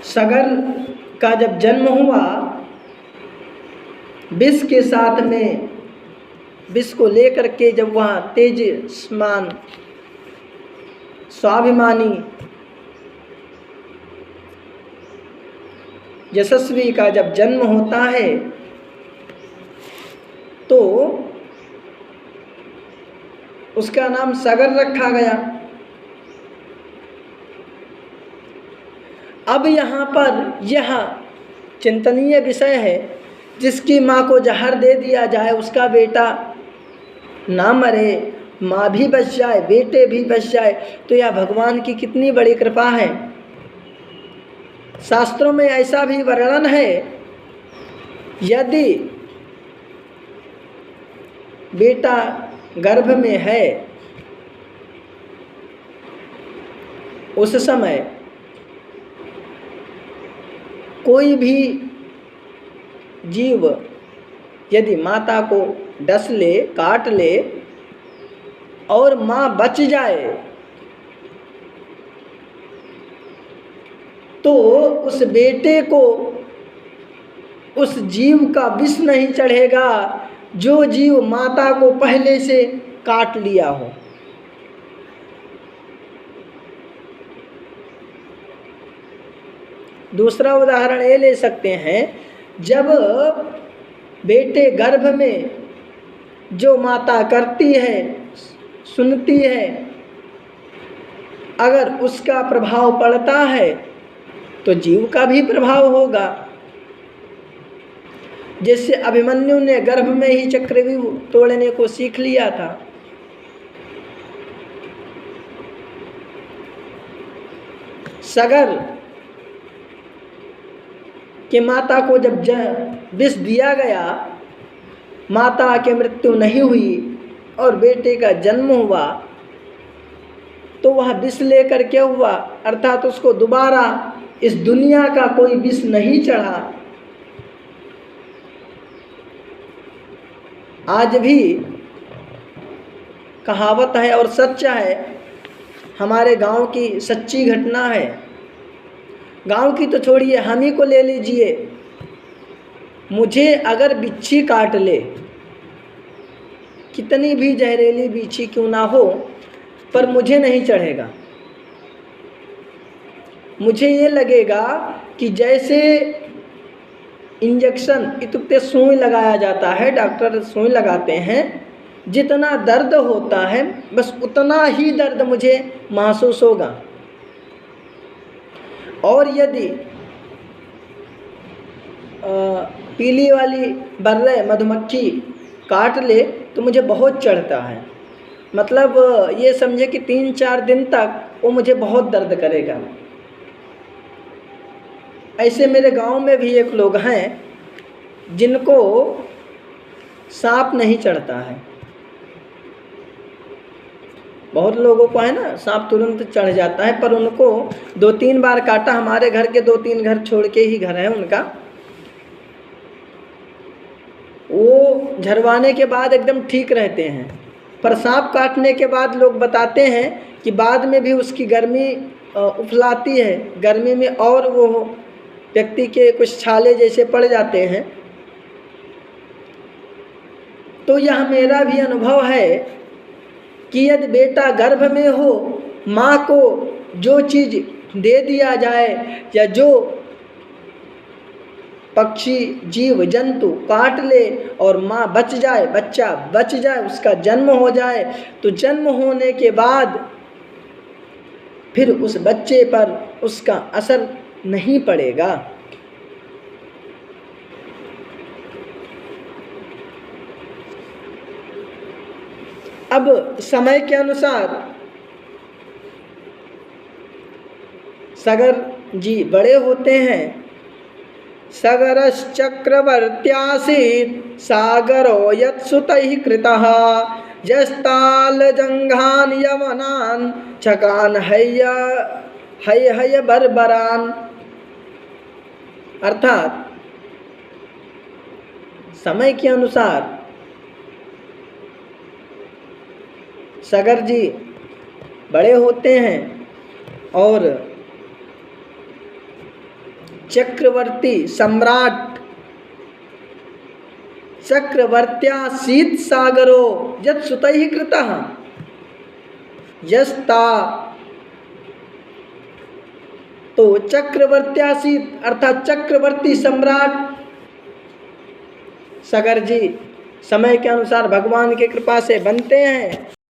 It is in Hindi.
सगर का जब जन्म हुआ, विष के साथ में विष को लेकर के जब वहाँ तेजस्मान स्वाभिमानी यशस्वी का जब जन्म होता है तो उसका नाम सगर रखा गया। अब यहाँ पर यह चिंतनीय विषय है, जिसकी माँ को जहर दे दिया जाए, उसका बेटा ना मरे, माँ भी बच जाए, बेटे भी बच जाए, तो यह भगवान की कितनी बड़ी कृपा है। शास्त्रों में ऐसा भी वर्णन है, यदि बेटा गर्भ में है उस समय कोई भी जीव यदि माता को डस ले, काट ले और माँ बच जाए तो उस बेटे को उस जीव का विष नहीं चढ़ेगा जो जीव माता को पहले से काट लिया हो। दूसरा उदाहरण ये ले सकते हैं, जब बेटे गर्भ में जो माता करती है, सुनती है, अगर उसका प्रभाव पड़ता है तो जीव का भी प्रभाव होगा। जैसे अभिमन्यु ने गर्भ में ही चक्रव्यूह तोड़ने को सीख लिया था। सगर कि माता को जब विष दिया गया, माता की मृत्यु नहीं हुई और बेटे का जन्म हुआ, तो वह विष लेकर क्या हुआ, अर्थात उसको दोबारा इस दुनिया का कोई विष नहीं चढ़ा। आज भी कहावत है और सच है, हमारे गांव की सच्ची घटना है। गांव की तो छोड़िए, हम ही को ले लीजिए। मुझे अगर बिच्छी काट ले, कितनी भी जहरीली बिच्छी क्यों ना हो, पर मुझे नहीं चढ़ेगा। मुझे ये लगेगा कि जैसे इंजेक्शन इतने सुई लगाया जाता है, डॉक्टर सुई लगाते हैं, जितना दर्द होता है बस उतना ही दर्द मुझे महसूस होगा। और यदि पीली वाली बर्रे मधुमक्खी काट ले तो मुझे बहुत चढ़ता है। मतलब ये समझे कि 3-4 दिन तक वो मुझे बहुत दर्द करेगा। ऐसे मेरे गांव में भी एक लोग हैं जिनको सांप नहीं चढ़ता है। बहुत लोगों को है ना, सांप तुरंत चढ़ जाता है, पर उनको 2-3 बार काटा। हमारे घर के 2-3 घर छोड़ के ही घर है उनका। वो झरवाने के बाद एकदम ठीक रहते हैं, पर सांप काटने के बाद लोग बताते हैं कि बाद में भी उसकी गर्मी उफलाती है। गर्मी में और वो व्यक्ति के कुछ छाले जैसे पड़ जाते हैं। तो यह मेरा भी अनुभव है कि यदि बेटा गर्भ में हो, माँ को जो चीज़ दे दिया जाए या जो पक्षी जीव जंतु काट ले और माँ बच जाए, बच्चा बच जाए, उसका जन्म हो जाए, तो जन्म होने के बाद फिर उस बच्चे पर उसका असर नहीं पड़ेगा। अब समय के अनुसार सगर जी बड़े होते हैं। सगरश्चक्रवर्त्यासीत् सागरो यत्सुतैः कृतः यस्तालजङ्घान् यवनान् छकान् हय बर्बरान्। अर्थात समय के अनुसार सगर जी बड़े होते हैं और चक्रवर्ती सम्राट चक्रवर्त्यासीत् सागरो यत्सुतैः कृतः यस्ता। तो चक्रवर्त्यासीत् अर्थात चक्रवर्ती सम्राट। सागर जी समय के अनुसार भगवान की कृपा से बनते हैं।